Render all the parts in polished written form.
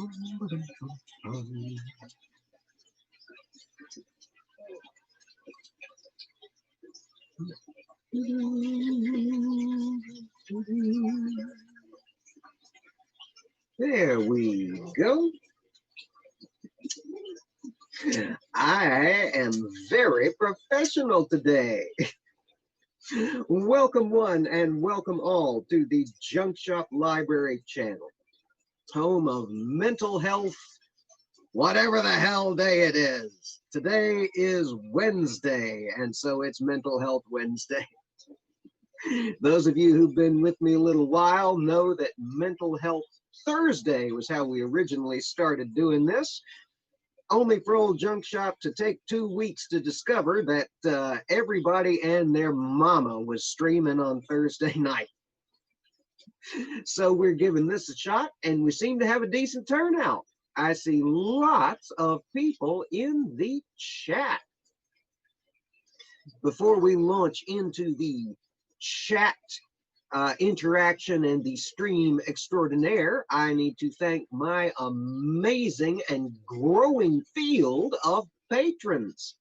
There we go. I am very professional today. Welcome one and welcome all to the Junk Shop Library channel, home of mental health, whatever the hell day it is. Today is Wednesday, and so it's Mental Health Wednesday. Those of you who've been with me a little while know that Mental Health Thursday was how we originally started doing this, only for old Junk Shop to take 2 weeks to discover that everybody and their mama was streaming on Thursday night. So we're giving this a shot, and we seem to have a decent turnout. I see lots of people in the chat. Before we launch into the chat interaction and the stream extraordinaire, I need to thank my amazing and growing field of patrons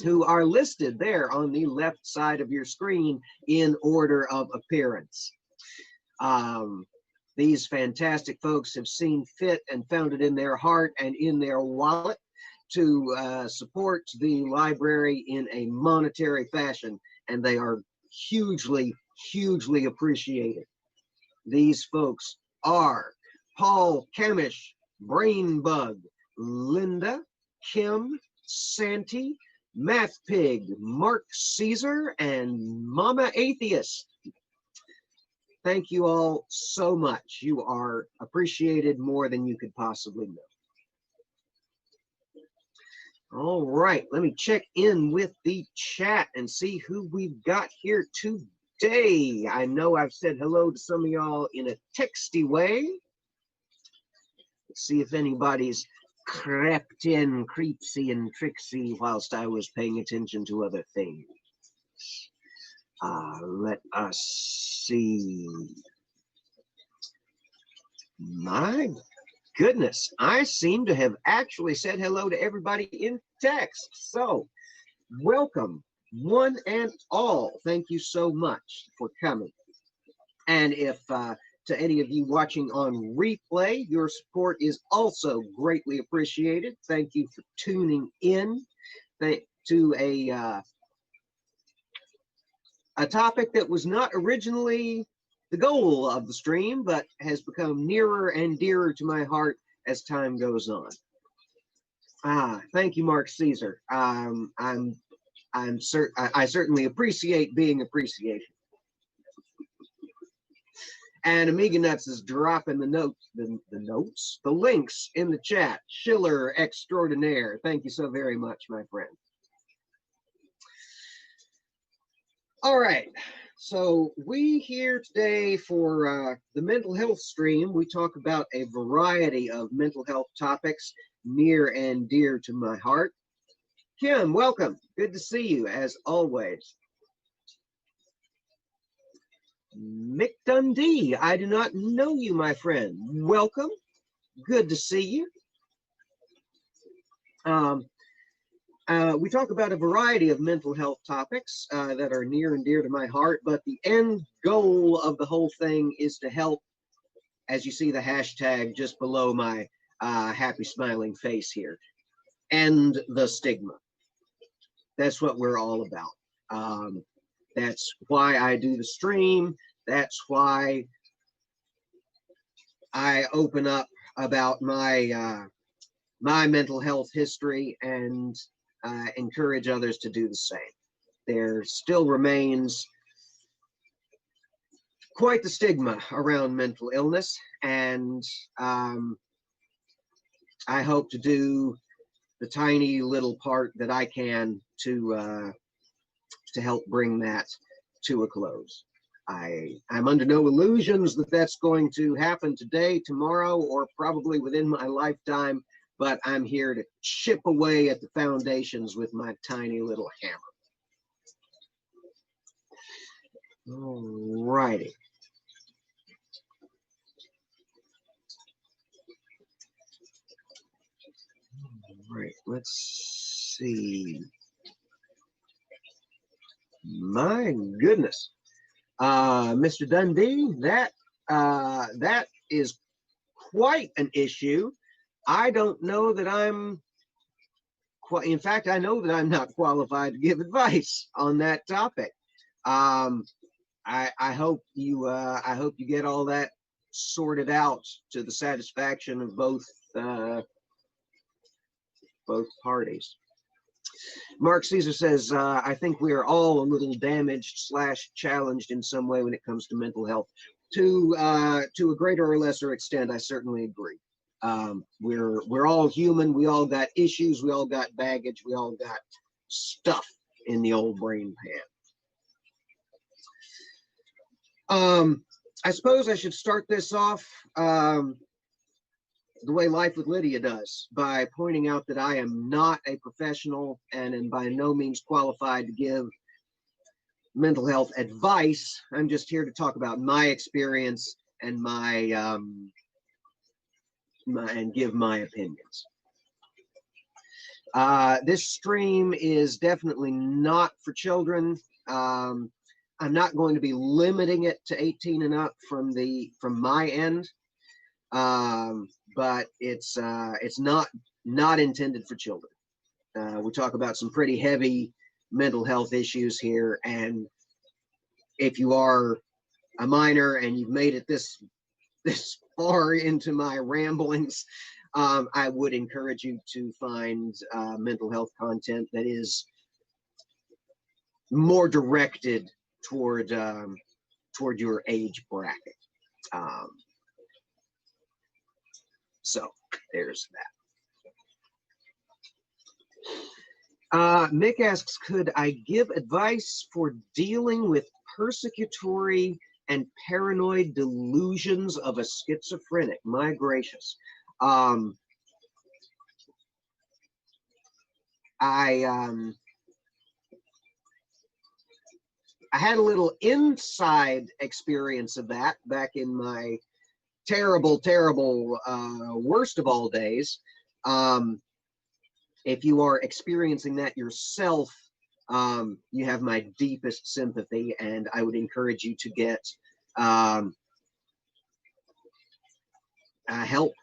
who are listed there on the left side of your screen in order of appearance. These fantastic folks have seen fit and found it in their heart and in their wallet to support the library in a monetary fashion, and they are hugely appreciated. These folks are Paul Kamish, Brainbug, Linda, Kim, Santi, Math Pig, Mark Caesar, and Mama Atheist. Thank you all so much. You are appreciated more than you could possibly know. All right, let me check in with the chat and see who we've got here today. I know I've said hello to some of y'all in a texty way. Let's see if anybody's crept in creepsy and tricksy whilst I was paying attention to other things. Let us see. My goodness, I seem to have actually said hello to everybody in text. So, welcome, one and all. Thank you so much for coming. And if to any of you watching on replay, your support is also greatly appreciated. Thank you for tuning in to a topic that was not originally the goal of the stream, but has become nearer and dearer to my heart as time goes on. Thank you, Mark Caesar. I certainly appreciate being appreciated. And Amiga Nuts is dropping the links in the chat. Schiller extraordinaire. Thank you so very much, my friend. All right. So we here today for the mental health stream, we talk about a variety of mental health topics near and dear to my heart. Kim, welcome. Good to see you as always. Mick Dundee, I do not know you, my friend. Welcome. Good to see you. We talk about a variety of mental health topics that are near and dear to my heart, but the end goal of the whole thing is to help, as you see the hashtag just below my happy smiling face here, end the stigma. That's what we're all about. That's why I do the stream. That's why I open up about my my mental health history and encourage others to do the same. There still remains quite the stigma around mental illness, and I hope to do the tiny little part that I can to help bring that to a close. I'm under no illusions that that's going to happen today, tomorrow, or probably within my lifetime, but I'm here to chip away at the foundations with my tiny little hammer. All righty. Let's see. My goodness. Mr. Dundee, that is quite an issue. I don't know that I'm, in fact, I know that I'm not qualified to give advice on that topic. I hope you get all that sorted out to the satisfaction of both parties. Mark Caesar says, I think we are all a little damaged / challenged in some way when it comes to mental health. To a greater or lesser extent, I certainly agree. We're all human. We all got issues. We all got baggage. We all got stuff in the old brain pan. I suppose I should start this off the way Life with Lydia does, by pointing out that I am not a professional and am by no means qualified to give mental health advice. I'm just here to talk about my experience and and give my opinions. This stream is definitely not for children. I'm not going to be limiting it to 18 and up from my end. But it's not intended for children. We talk about some pretty heavy mental health issues here, and if you are a minor and you've made it this far into my ramblings, I would encourage you to find mental health content that is more directed toward your age bracket. So there's that. Mick asks, could I give advice for dealing with persecutory and paranoid delusions of a schizophrenic? My gracious. I had a little inside experience of that back in my terrible worst of all days. If you are experiencing that yourself, you have my deepest sympathy, and I would encourage you to get help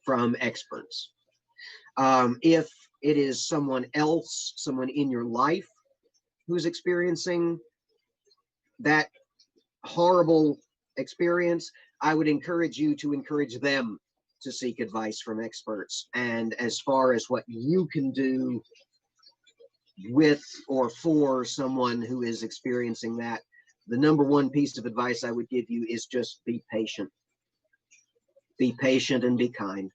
from experts. If it is someone else, someone in your life who's experiencing that horrible experience, I would encourage you to encourage them to seek advice from experts. And as far as what you can do with or for someone who is experiencing that, the number one piece of advice I would give you is just be patient. Be patient and be kind.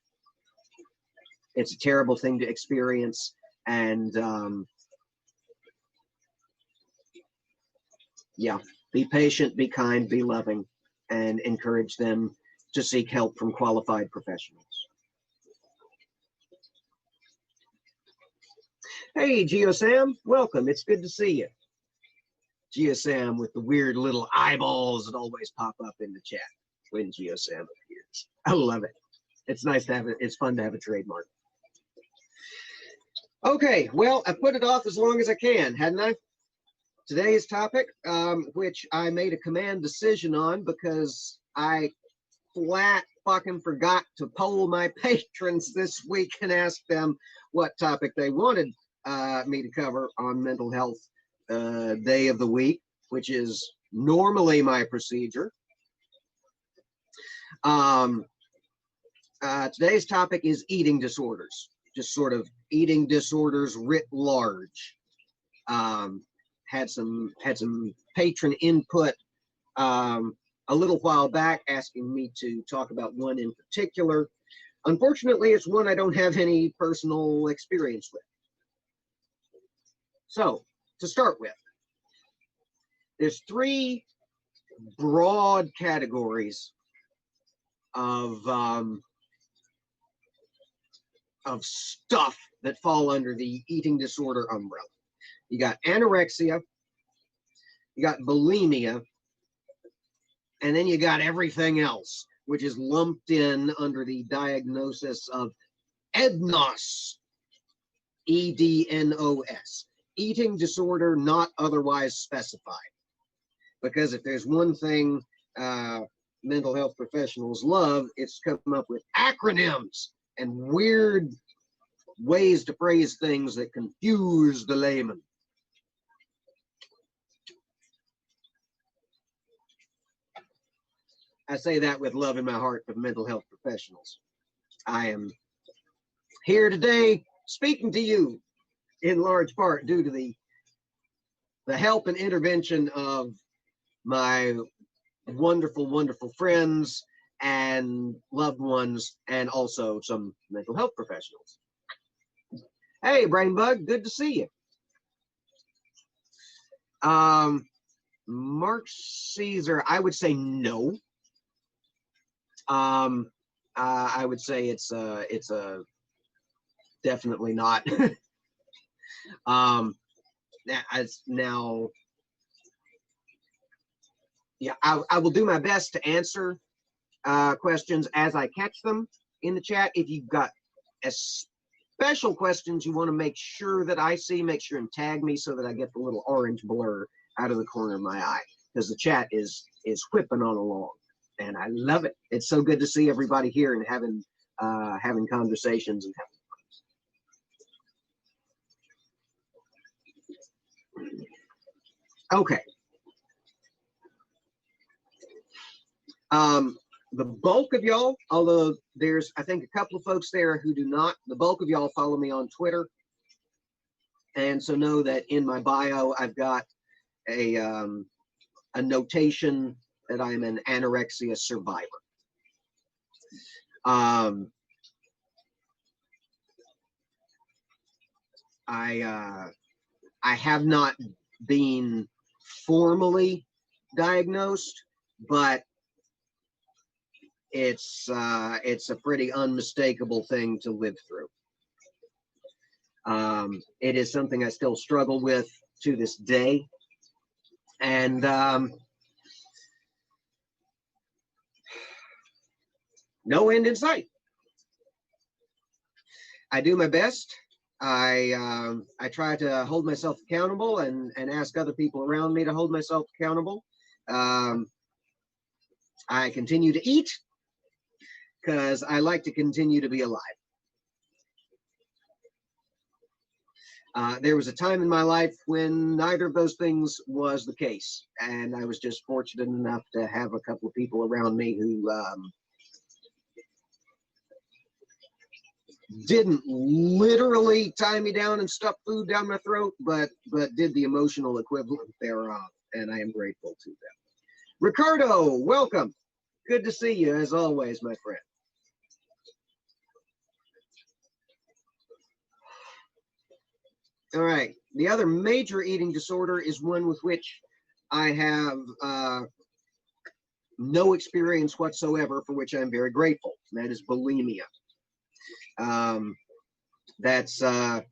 It's a terrible thing to experience, and yeah, be patient, be kind, be loving, and encourage them to seek help from qualified professionals. Hey, GeoSam, welcome. It's good to see you. GeoSam with the weird little eyeballs that always pop up in the chat when GeoSam appears. I love it. It's nice to have it. It's fun to have a trademark. Okay, well, I put it off as long as I can, hadn't I? Today's topic, which I made a command decision on because I flat fucking forgot to poll my patrons this week and ask them what topic they wanted me to cover on mental health day of the week, which is normally my procedure. Today's topic is eating disorders, just sort of eating disorders writ large. Had some patron input a little while back asking me to talk about one in particular. Unfortunately, it's one I don't have any personal experience with. So, to start with, there's three broad categories of stuff that fall under the eating disorder umbrella. You got anorexia, you got bulimia, and then you got everything else, which is lumped in under the diagnosis of EDNOS, EDNOS, eating disorder not otherwise specified. Because if there's one thing mental health professionals love, it's come up with acronyms and weird ways to phrase things that confuse the layman. I say that with love in my heart for mental health professionals. I am here today speaking to you in large part due to the help and intervention of my wonderful, wonderful friends and loved ones, and also some mental health professionals. Hey, Brainbug, good to see you. Mark Caesar, I would say no. I would say it's a definitely not. Now, yeah, I will do my best to answer questions as I catch them in the chat. If you've got special questions you want to make sure that I see, make sure and tag me so that I get the little orange blur out of the corner of my eye, because the chat is whipping on along, and I love it. It's so good to see everybody here and having conversations and having fun. Okay. The bulk of y'all, although there's, I think, a couple of folks there who do not, the bulk of y'all follow me on Twitter. And so know that in my bio, I've got a notation that I'm an anorexia survivor. I have not been formally diagnosed, but it's a pretty unmistakable thing to live through. It is something I still struggle with to this day, and no end in sight. I do my best. I try to hold myself accountable and ask other people around me to hold myself accountable. I continue to eat because I like to continue to be alive. There was a time in my life when neither of those things was the case, and I was just fortunate enough to have a couple of people around me who didn't literally tie me down and stuff food down my throat, but did the emotional equivalent thereof, and I am grateful to them. Ricardo, welcome. Good to see you, as always, my friend. All right. The other major eating disorder is one with which I have no experience whatsoever, for which I'm very grateful. And that is bulimia. That's to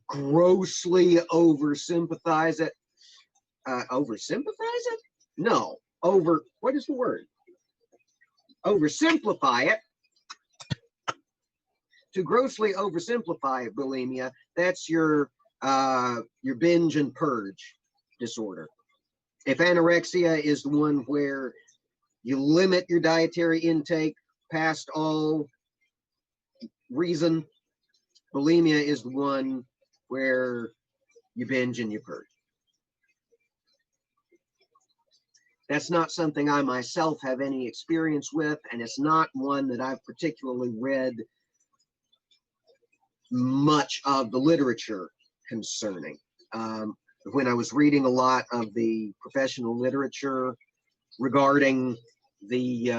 grossly oversympathize it. Oversympathize it? No. What is the word? Oversimplify it. To grossly oversimplify bulimia, that's your binge and purge disorder. If anorexia is the one where you limit your dietary intake past all reason, bulimia is the one where you binge and you purge. That's not something I myself have any experience with, and it's not one that I've particularly read much of the literature concerning. When I was reading a lot of the professional literature regarding the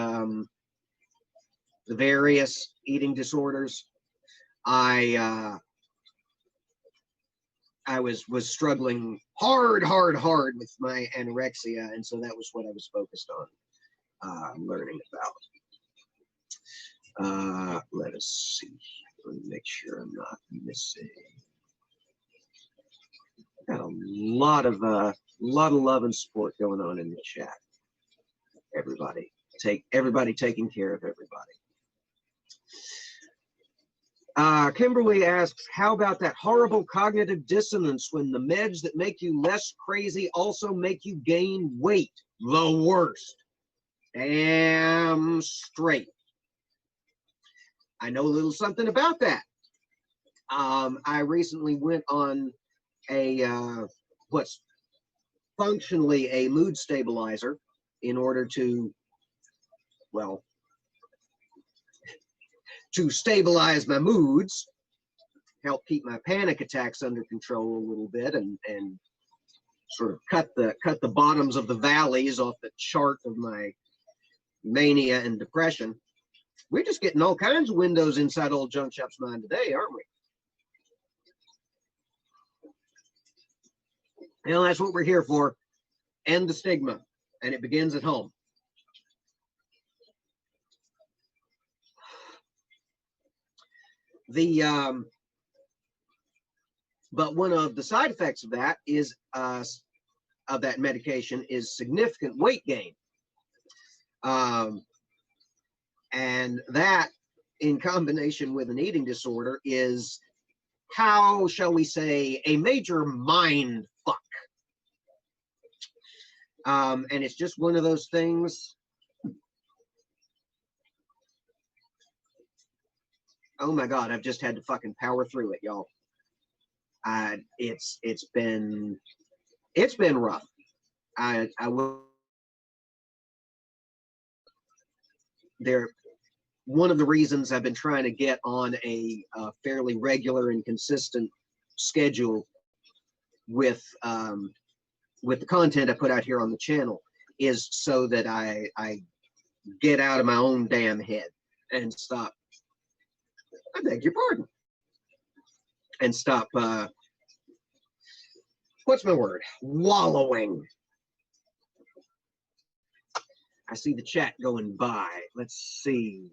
various eating disorders, I was struggling hard with my anorexia, and so that was what I was focused on learning about. Let us see. Let me make sure I'm not missing. Got a lot of love and support going on in the chat. Everybody taking care of everybody. Kimberly asks, how about that horrible cognitive dissonance when the meds that make you less crazy also make you gain weight? The worst. Damn straight. I know a little something about that. I recently went on a what's functionally a mood stabilizer in order to, well, to stabilize my moods, help keep my panic attacks under control a little bit, and sort of cut the bottoms of the valleys off the chart of my mania and depression. We're just getting all kinds of windows inside old Junk Shop's mind today, aren't we? You know, that's what we're here for. End the stigma, and it begins at home. But one of the side effects of that is of that medication is significant weight gain, and that, in combination with an eating disorder, is, how shall we say, a major mind fuck. And it's just one of those things. Oh my God, I've just had to fucking power through it, y'all. It's been rough. I will. One of the reasons I've been trying to get on a fairly regular and consistent schedule with the content I put out here on the channel is so that I get out of my own damn head and stop. I beg your pardon. And stop, what's my word? Wallowing. I see the chat going by. Let's see.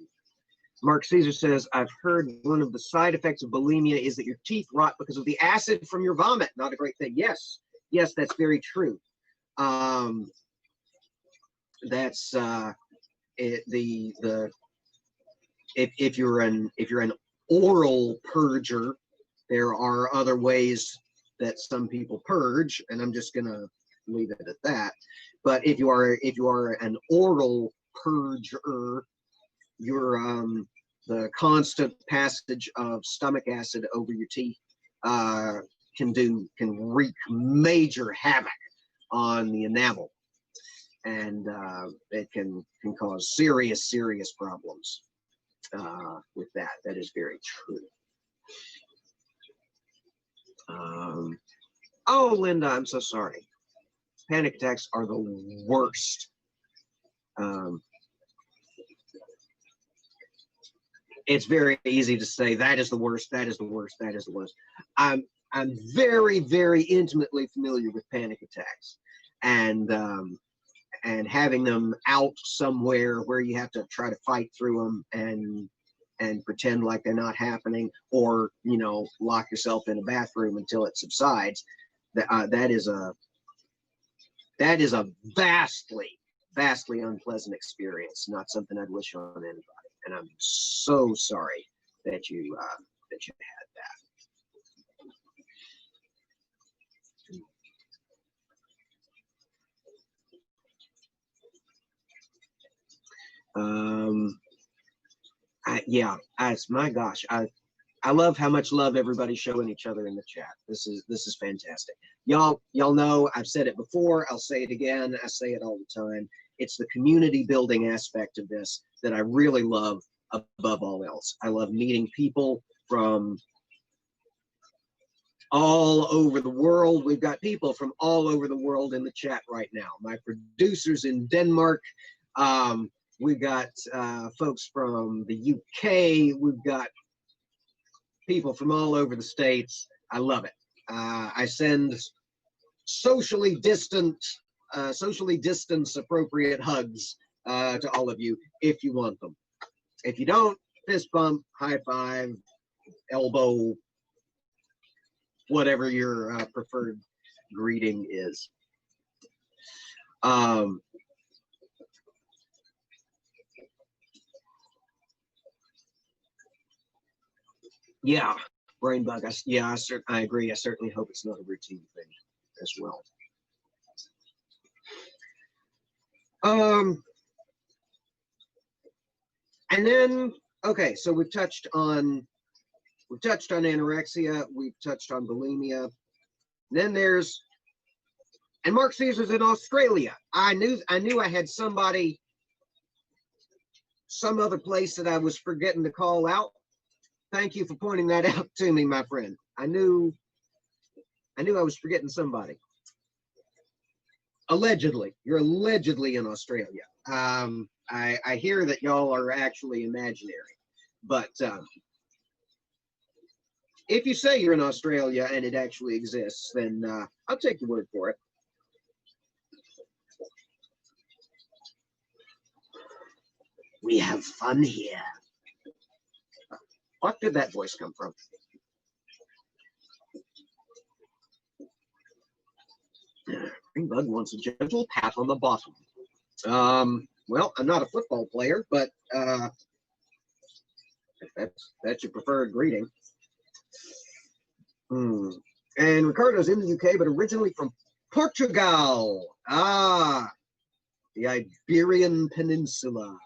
Mark Caesar says, I've heard one of the side effects of bulimia is that your teeth rot because of the acid from your vomit. Not a great thing. Yes, that's very true. That's if you're an oral purger, there are other ways that some people purge, and I'm just gonna leave it at that. But if you are an oral purger, the constant passage of stomach acid over your teeth can wreak major havoc on the enamel, and it can cause serious problems with that. That is very true. Oh, Linda, I'm so sorry. Panic attacks are the worst. It's very easy to say that is the worst, that is the worst, that is the worst. I'm very intimately familiar with panic attacks, and having them out somewhere where you have to try to fight through them and pretend like they're not happening, or lock yourself in a bathroom until it subsides. That is a vastly unpleasant experience. Not something I'd wish on anybody. And I'm so sorry that you had that. My gosh, I love how much love everybody's showing each other in the chat. This is fantastic. Y'all know I've said it before. I'll say it again. I say it all the time. It's the community building aspect of this that I really love above all else. I love meeting people from all over the world. We've got people from all over the world in the chat right now. My producers in Denmark. We've got folks from the UK. We've got people from all over the States. I love it. I send socially distance appropriate hugs to all of you if you want them. If you don't, fist bump, high five, elbow, whatever your preferred greeting is. Yeah, brain bug. I agree. I certainly hope it's not a routine thing as well. And then, okay, so we've touched on anorexia, we've touched on bulimia. Then there's, and Mark Caesar's in Australia. I knew I had somebody, some other place that I was forgetting to call out. Thank you for pointing that out to me, my friend. I knew I was forgetting somebody. Allegedly, you're allegedly in Australia. I hear that y'all are actually imaginary, but if you say you're in Australia and it actually exists, then I'll take your word for it. We have fun here. What did that voice come from? Greenbug wants a gentle pat on the bottom. Well, I'm not a football player, but if that's your preferred greeting. And Ricardo's in the UK, but originally from Portugal. Ah, the Iberian Peninsula.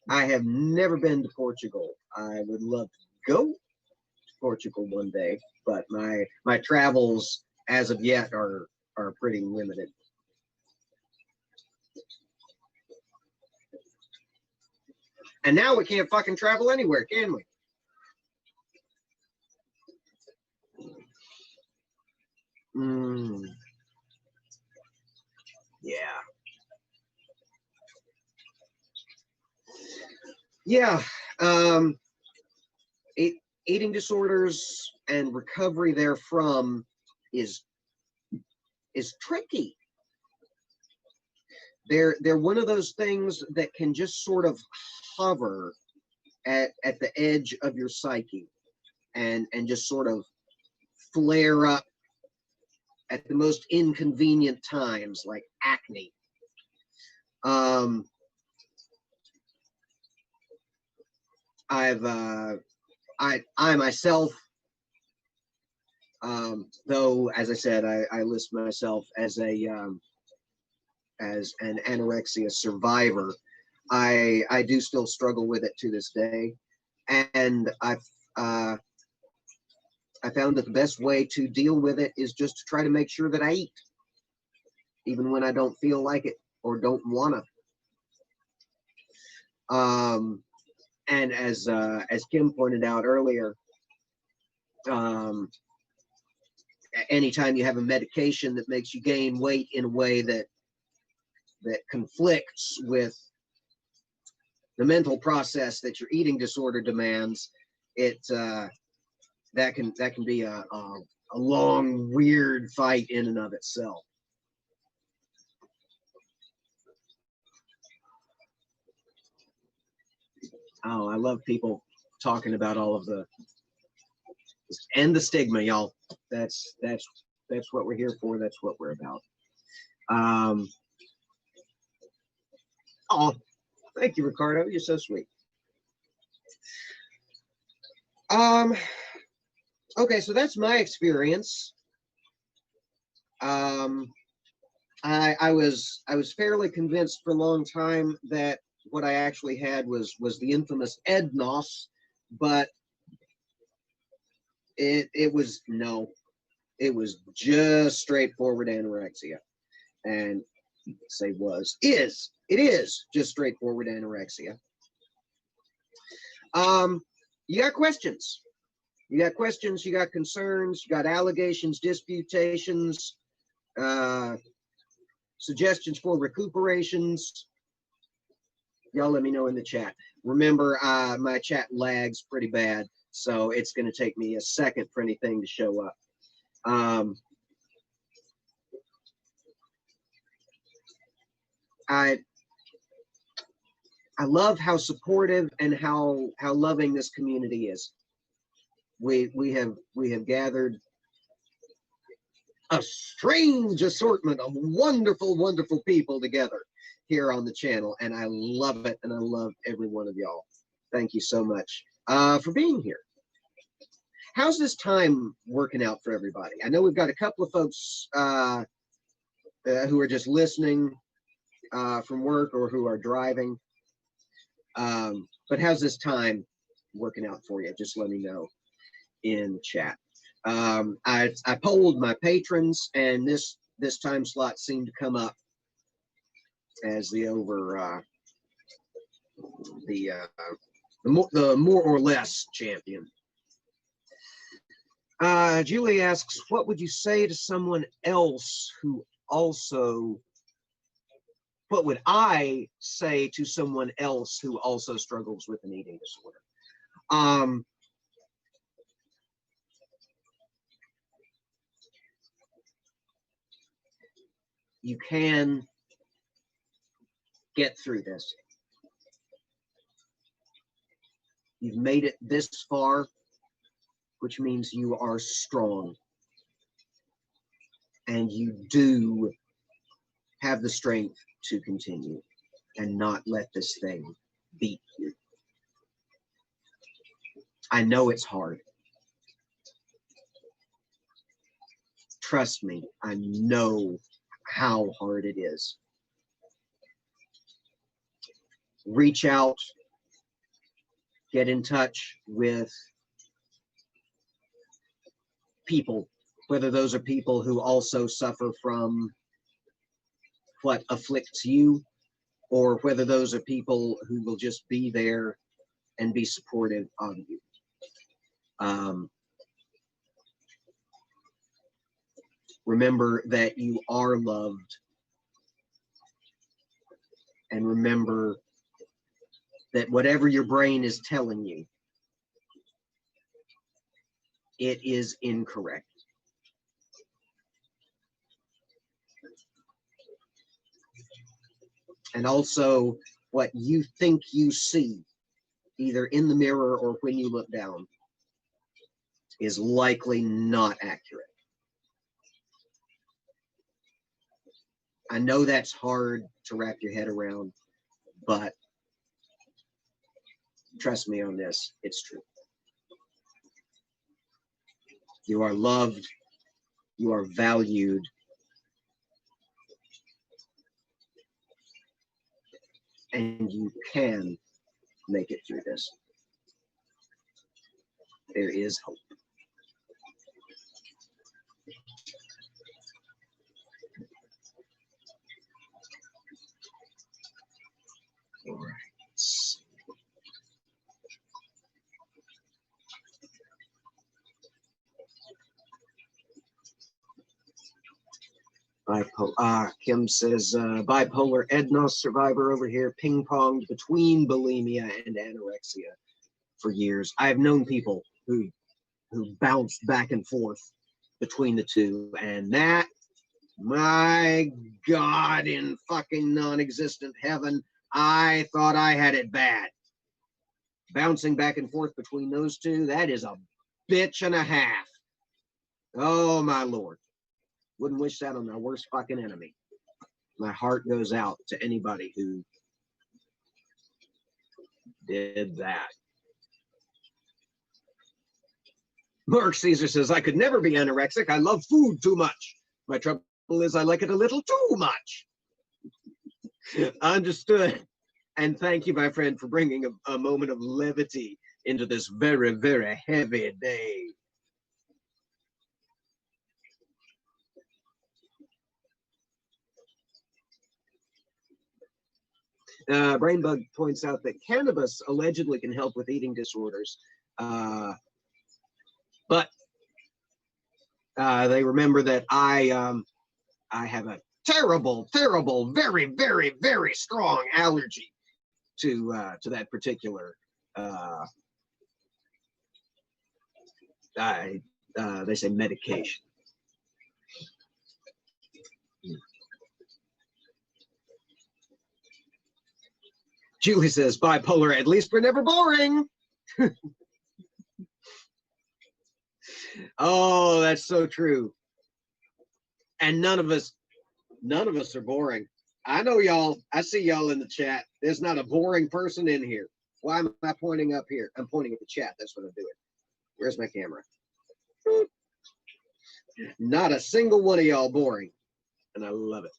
I have never been to Portugal. I would love to go to Portugal one day, but my travels as of yet are pretty limited. And now we can't fucking travel anywhere, can we? Yeah. Yeah. Eating disorders and recovery therefrom is tricky. They're one of those things that can just sort of hover at the edge of your psyche and just sort of flare up at the most inconvenient times, like acne. I myself, though, as I said, I list myself as an anorexia survivor. I do still struggle with it to this day, and I found that the best way to deal with it is just to try to make sure that I eat, even when I don't feel like it or don't wanna. And as Kim pointed out earlier, anytime you have a medication that makes you gain weight in a way that conflicts with the mental process that your eating disorder demands, that can be a long, weird fight in and of itself. Oh, I love people talking about all of the and the stigma, y'all. That's what we're here for. That's what we're about. Oh, thank you, Ricardo. You're so sweet. Okay, so that's my experience. I was fairly convinced for a long time that what I actually had was the infamous EDNOS, but it was no, it was just straightforward anorexia, and say it is just straightforward anorexia. You got questions. You got questions, you got concerns, you got allegations, disputations, suggestions for recuperations. Y'all let me know in the chat. Remember, my chat lags pretty bad, so it's going to take me a second for anything to show up. I love how supportive and how loving this community is. We have gathered a strange assortment of wonderful, wonderful people together here on the channel, and I love it, and I love every one of y'all. Thank you so much. for being here. How's this time working out for everybody? I know we've got a couple of folks who are just listening from work or who are driving. But how's this time working out for you? Just let me know in the chat. I polled my patrons, and this time slot seemed to come up as the more or less champion. Julie asks, what would you say to someone else who also, what would I say to someone else who also struggles with an eating disorder? You can get through this. You've made it this far, which means you are strong. And you do have the strength to continue and not let this thing beat you. I know it's hard. Trust me, I know how hard it is. Reach out, get in touch with people, whether those are people who also suffer from what afflicts you, or whether those are people who will just be there and be supportive of you. Remember that you are loved, and remember that whatever your brain is telling you, it is incorrect. And also, what you think you see, either in the mirror or when you look down, is likely not accurate. I know that's hard to wrap your head around, but trust me on this, it's true. You are loved, you are valued, and you can make it through this. There is hope. All right. Kim says, bipolar EDNOS survivor over here, ping-ponged between bulimia and anorexia for years. I've known people who bounced back and forth between the two, and that, my God, in fucking non-existent heaven, I thought I had it bad. Bouncing back and forth between those two, that is a bitch and a half. Oh, my Lord. Wouldn't wish that on my worst fucking enemy. My heart goes out to anybody who did that. Mark Caesar says, I could never be anorexic. I love food too much. My trouble is I like it a little too much. Understood. And thank you, my friend, for bringing a moment of levity into this very, very heavy day. Brainbug points out that cannabis allegedly can help with eating disorders, but they remember that I have a terrible, very, very, very strong allergy to that particular. They say medication. Julie says, bipolar, at least we're never boring. Oh, that's so true. And none of us are boring. I know y'all, I see y'all in the chat. There's not a boring person in here. Why am I pointing up here? I'm pointing at the chat. That's what I'm doing. Where's my camera? Not a single one of y'all boring. And I love it.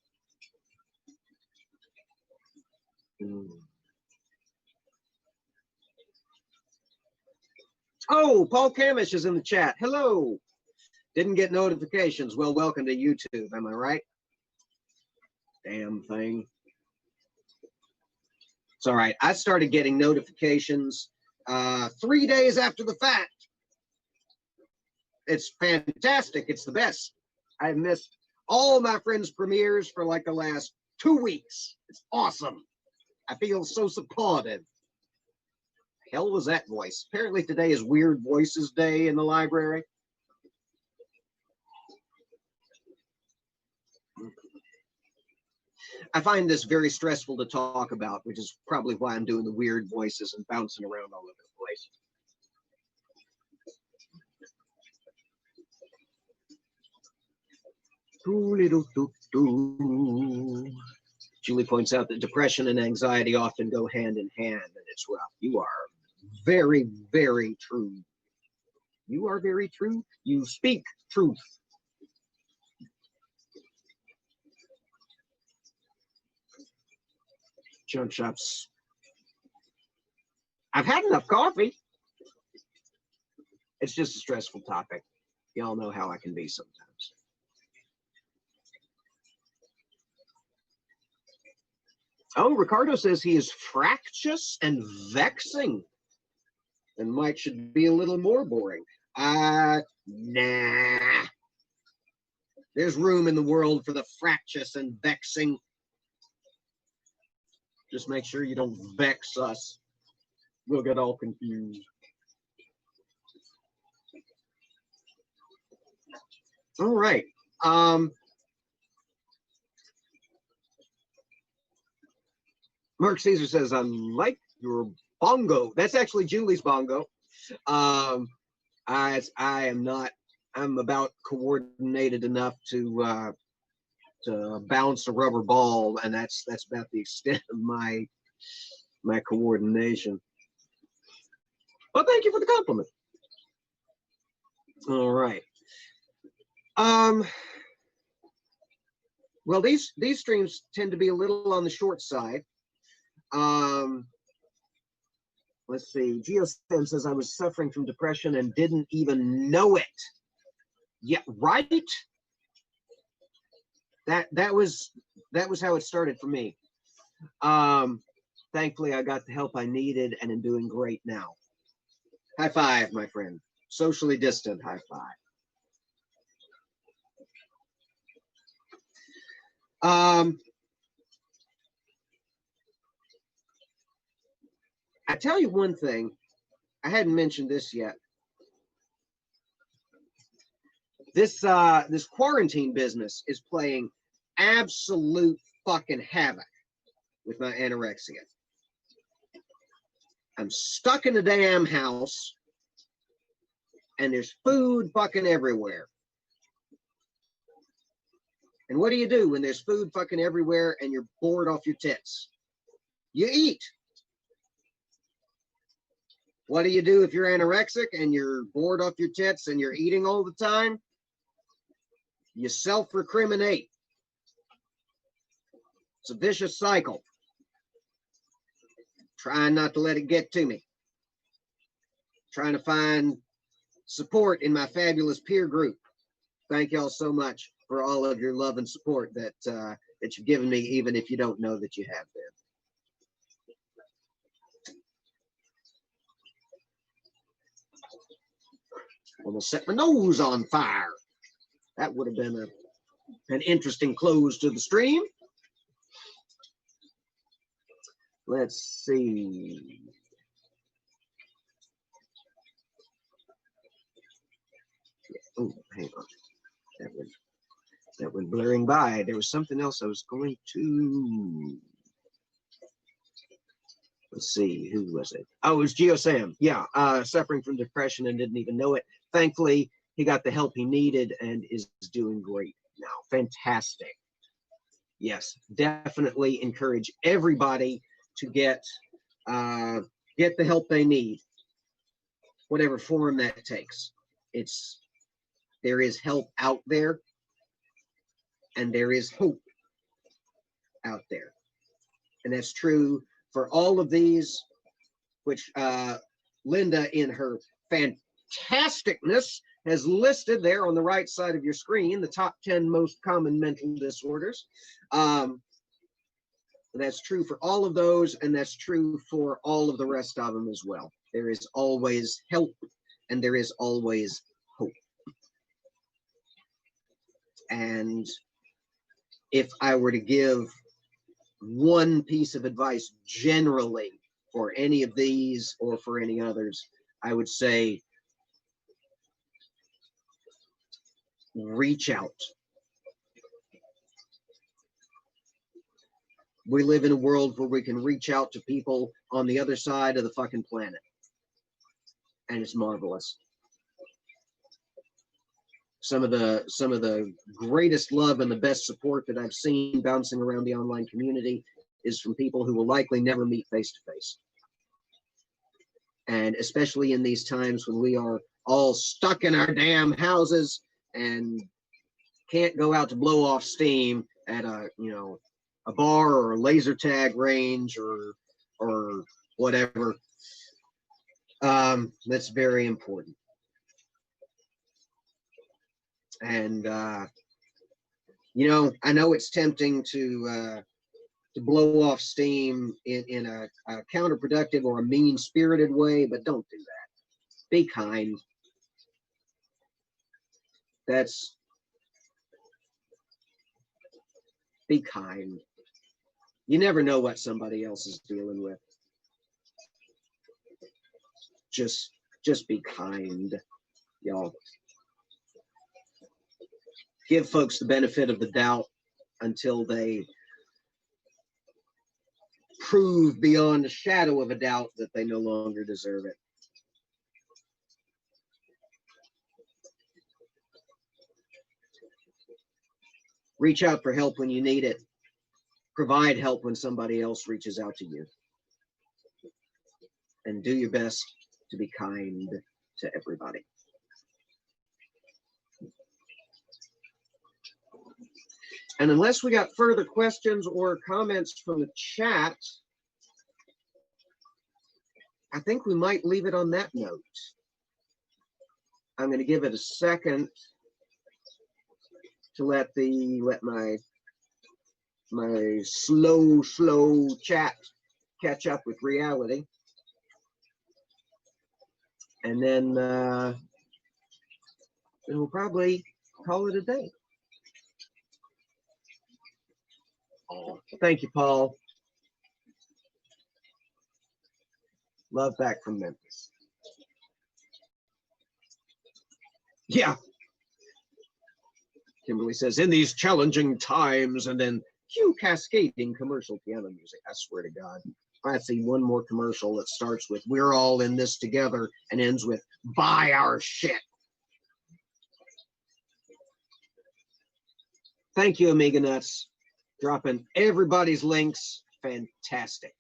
Oh, Paul Camish is in the chat. Hello. Didn't get notifications. Well, welcome to YouTube. Am I right? Damn thing. It's all right. I started getting notifications 3 days after the fact. It's fantastic. It's the best. I've missed all my friends' premieres for like the last 2 weeks. It's awesome. I feel so supported. Hell was that voice? Apparently today is Weird Voices Day in the library. I find this very stressful to talk about, which is probably why I'm doing the weird voices and bouncing around all over the place. Julie points out that depression and anxiety often go hand in hand, and it's rough. You are very, very true. You are very true. You speak truth. Junk shops. I've had enough coffee. It's just a stressful topic. Y'all know how I can be sometimes. Oh, Ricardo says he is fractious and vexing. And Mike should be a little more boring. Nah. There's room in the world for the fractious and vexing. Just make sure you don't vex us. We'll get all confused. All right. Mark Caesar says, I like your bongo. That's actually Julie's bongo. I am not, I'm about coordinated enough to bounce a rubber ball, and that's about the extent of my coordination. Well, thank you for the compliment. All right. Well, these streams tend to be a little on the short side. Let's see. GeoStem says I was suffering from depression and didn't even know it. Yeah, right. That was how it started for me. Thankfully, I got the help I needed and am doing great now. High five, my friend. Socially distant high five. I tell you one thing, I hadn't mentioned this yet. This quarantine business is playing absolute fucking havoc with my anorexia. I'm stuck in a damn house, and there's food fucking everywhere. And what do you do when there's food fucking everywhere and you're bored off your tits? You eat. What do you do if you're anorexic and you're bored off your tits and you're eating all the time? You self-recriminate. It's a vicious cycle. Trying not to let it get to me. Trying to find support in my fabulous peer group. Thank y'all so much for all of your love and support that you've given me, even if you don't know that you have been. Almost set my nose on fire. That would have been an interesting close to the stream. Let's see. Oh, hang on. That went blurring by. There was something else I was going to. Let's see, who was it? Oh, it was GeoSam. Yeah, suffering from depression and didn't even know it. Thankfully, he got the help he needed and is doing great now. Fantastic. Yes, definitely encourage everybody to get get the help they need, whatever form that takes. There is help out there, and there is hope out there. And that's true for all of these, which Linda, in her fantasticness, has listed there on the right side of your screen, the top 10 most common mental disorders. That's true for all of those, and that's true for all of the rest of them as well. There is always help, and there is always hope. And if I were to give one piece of advice generally for any of these or for any others, I would say reach out. We live in a world where we can reach out to people on the other side of the fucking planet. And it's marvelous. Some of the greatest love and the best support that I've seen bouncing around the online community is from people who will likely never meet face to face. And especially in these times when we are all stuck in our damn houses and can't go out to blow off steam at a bar or a laser tag range or whatever. That's very important. And I know it's tempting to blow off steam in a counterproductive or a mean-spirited way, but don't do that. Be kind. Be kind. You never know what somebody else is dealing with. Just be kind, y'all. Give folks the benefit of the doubt until they prove beyond a shadow of a doubt that they no longer deserve it. Reach out for help when you need it. Provide help when somebody else reaches out to you. And do your best to be kind to everybody. And unless we got further questions or comments from the chat, I think we might leave it on that note. I'm going to give it a second to let my slow chat catch up with reality. And then we'll probably call it a day. Oh, thank you, Paul. Love back from Memphis. Yeah. Kimberly says, in these challenging times, and then cue cascading commercial piano music. I swear to God. I see one more commercial that starts with, we're all in this together, and ends with, buy our shit. Thank you, Amiga Nuts. Dropping everybody's links. Fantastic.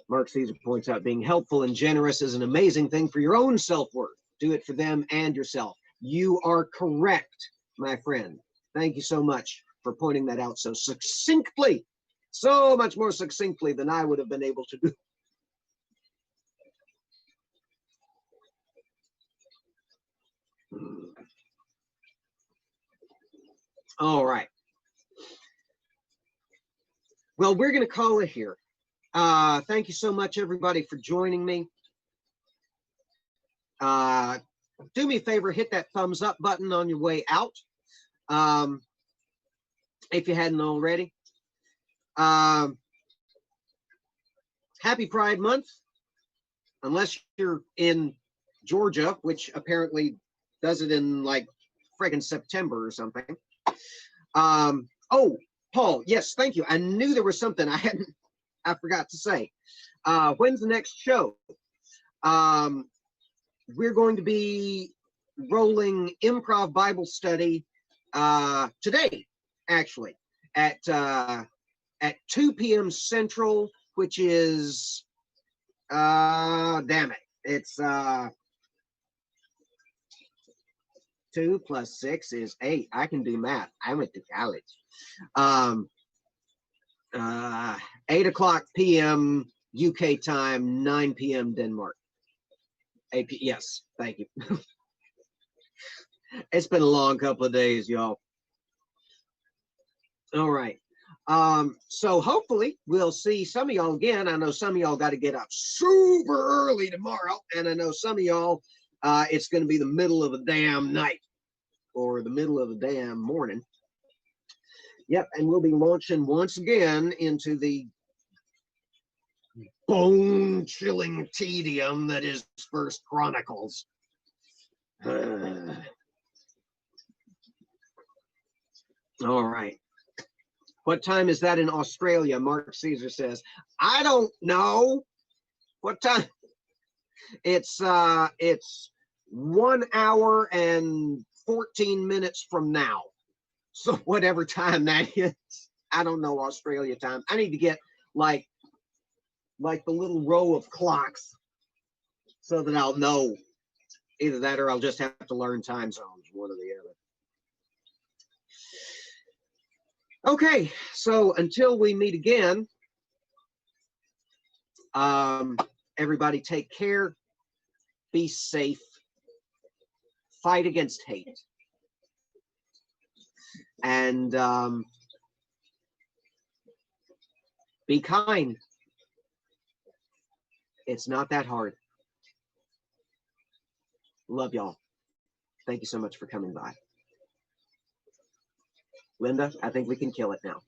Mark Caesar points out being helpful and generous is an amazing thing for your own self-worth. Do it for them and yourself. You are correct, my friend. Thank you so much for pointing that out so succinctly, so much more succinctly than I would have been able to do. All right. Well, we're going to call it here. Thank you so much, everybody, for joining me. Do me a favor, hit that thumbs up button on your way out. If you hadn't already. Happy Pride Month. Unless you're in Georgia, which apparently does it in like friggin' September or something. Oh, Paul, yes, thank you. I knew there was something I forgot to say. When's the next show? We're going to be rolling improv Bible study today, actually, at at 2 p.m. Central, which is, damn it, it's 2 plus 6 is 8. I can do math. I went to college. 8 o'clock p.m. UK time, 9 p.m. Denmark. Yes, thank you. It's been a long couple of days, y'all. All right. So hopefully we'll see some of y'all again. I know some of y'all got to get up super early tomorrow, and I know some of y'all it's going to be the middle of the damn night or the middle of the damn morning. Yep, and we'll be launching once again into the bone-chilling tedium that is First Chronicles. All right. What time is that in Australia? Mark Caesar says. I don't know. What time? It's 1 hour and 14 minutes from now. So whatever time that is, I don't know Australia time. I need to get like the little row of clocks so that I'll know either that or I'll just have to learn time zones, one or the other. Okay, so until we meet again, everybody take care, be safe, fight against hate, and be kind. It's not that hard. Love y'all. Thank you so much for coming by. Linda, I think we can kill it now.